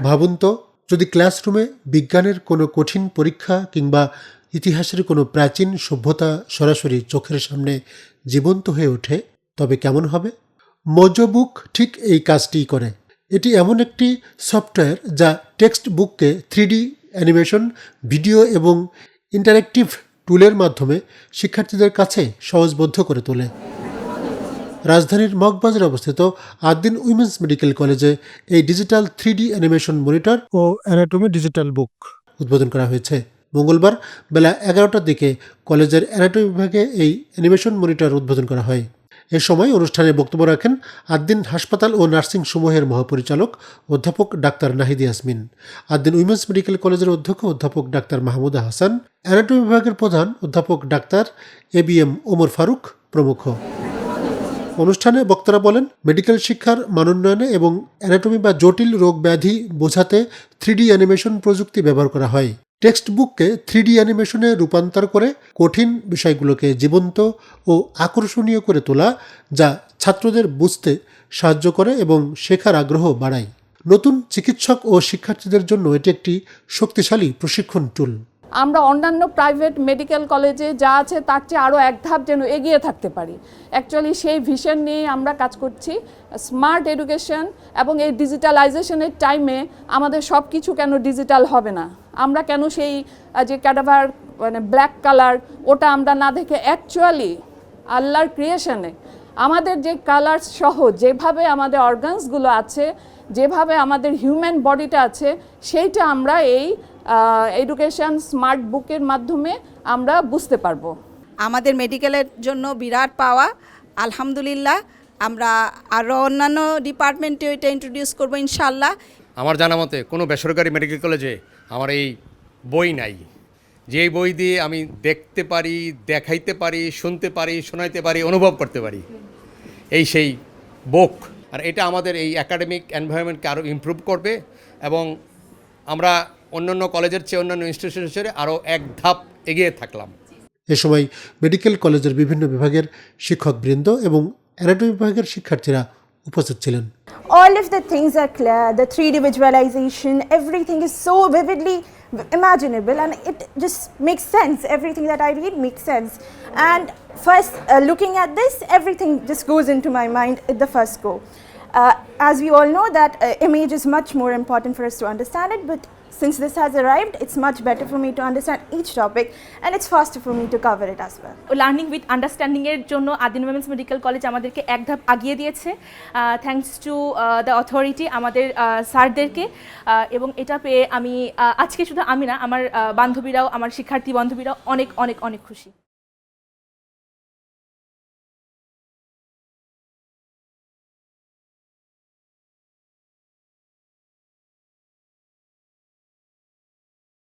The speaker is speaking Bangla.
ভাবুন তো, যদি ক্লাসরুমে বিজ্ঞানের কোনো কঠিন পরীক্ষা কিংবা ইতিহাসের কোনো প্রাচীন সভ্যতা সরাসরি চোখের সামনে জীবন্ত হয়ে ওঠে, তবে কেমন হবে? মোজো বুক ঠিক এই কাজটিই করে। এটি এমন একটি সফটওয়্যার যা টেক্সট বুককে 3D অ্যানিমেশন, ভিডিও এবং ইন্টারেক্টিভ টুলের মাধ্যমে শিক্ষার্থীদের কাছে সহজবোধ্য করে তোলে। রাজধানীর মগবাজারে অবস্থিত আদ্দিন উইমেন্স মেডিকেল কলেজে এই ডিজিটাল 3D অ্যানিমেশন মনিটর ও অ্যানাটমি ডিজিটাল বুক উদ্বোধন করা হয়েছে। মঙ্গলবার বেলা 11টার দিকে কলেজের অ্যানাটমি বিভাগে এই অ্যানিমেশন মনিটর উদ্বোধন করা হয়। এ সময় অনুষ্ঠানে বক্তব্য রাখেন আদ্দিন হাসপাতাল ও নার্সিং সমূহের মহাপরিচালক অধ্যাপক doctor Nahid Yasmin, Ad-din women's medical কলেজের অধ্যক্ষ অধ্যাপক ডাক্তার মাহমুদা হাসান, অ্যানাটমি বিভাগের প্রধান অধ্যাপক ডাক্তার ABM ওমর ফারুক প্রমুখ। অনুষ্ঠানে বক্তারা বলেন, মেডিকেল শিক্ষার মানোন্নয়নে এবং অ্যানাটমি বা জটিল রোগ ব্যাধি বোঝাতে 3D অ্যানিমেশন প্রযুক্তি ব্যবহার করা হয়। টেক্সট বুককে 3D অ্যানিমেশনে রূপান্তর করে কঠিন বিষয়গুলোকে জীবন্ত ও আকর্ষণীয় করে তোলা, যা ছাত্রদের বুঝতে সাহায্য করে এবং শেখার আগ্রহ বাড়ায়। নতুন চিকিৎসক ও শিক্ষার্থীদের জন্য এটি একটি শক্তিশালী প্রশিক্ষণ টুল। আমরা অন্যান্য প্রাইভেট মেডিকেল কলেজে যা আছে তার চেয়ে আরও এক ধাপ যেন এগিয়ে থাকতে পারি, অ্যাকচুয়ালি সেই ভিশন নিয়ে আমরা কাজ করছি। স্মার্ট এডুকেশন এবং এই ডিজিটালাইজেশনের টাইমে আমাদের সব কিছু কেন ডিজিটাল হবে না? আমরা কেন সেই যে ক্যাডাভার মানে ব্ল্যাক কালার ওটা আমরা না দেখে অ্যাকচুয়ালি আল্লাহর ক্রিয়েশনে আমাদের যে কালার সহ যেভাবে আমাদের অর্গানসগুলো আছে, যেভাবে আমাদের হিউম্যান বডিটা আছে, সেইটা আমরা এই এডুকেশন স্মার্ট বুকের মাধ্যমে আমরা বুঝতে পারবো। আমাদের মেডিকেলের জন্য বিরাট পাওয়া, আলহামদুলিল্লাহ। আমরা আরও অন্যান্য ডিপার্টমেন্টে এটা ইন্ট্রোডিউস করবো ইনশাল্লাহ। আমার জানা মতে কোনো বেসরকারি মেডিকেল কলেজে আমার এই বই নাই, যেই বই দিয়ে আমি দেখতে পারি, দেখাইতে পারি, শুনতে পারি, শোনাইতে পারি, অনুভব করতে পারি, এই সেই বুক। আর এটা আমাদের এই একাডেমিক এনভায়রনমেন্টকে আরও ইমপ্রুভ করবে এবং আমরা অন্যান্য কলেজের চেয়ে অন্যান্য ইনস্টিটিউশনের চেয়ে আরও এক ধাপ এগিয়ে থাকলাম। এ সময় মেডিকেল কলেজের বিভিন্ন বিভাগের শিক্ষকবৃন্দ এবং অ্যানাটমি বিভাগের শিক্ষার্থীরা উপস্থিত ছিলেন। All of the things are clear, the 3D visualization, everything is so vividly imaginable and it just makes sense. Everything that I read makes sense. And first, looking at this, everything just goes into my mind at the first go. As we all know that image is much more important for us to understand it, but since this has arrived, it's much better for me to understand each topic and it's faster for me to cover it as well. Learning with understanding এর জন্য আদ্দিন উইমেন্স মেডিকেল কলেজ আমাদেরকে এক ধাপ আগিয়ে দিয়েছে, থ্যাঙ্কস টু দ্য অথরিটি, আমাদের স্যারদেরকে। এবং এটা পেয়ে আমি আজকে শুধু আমি না, আমার বান্ধবীরাও, আমার শিক্ষার্থী বান্ধবীরাও অনেক অনেক অনেক খুশি।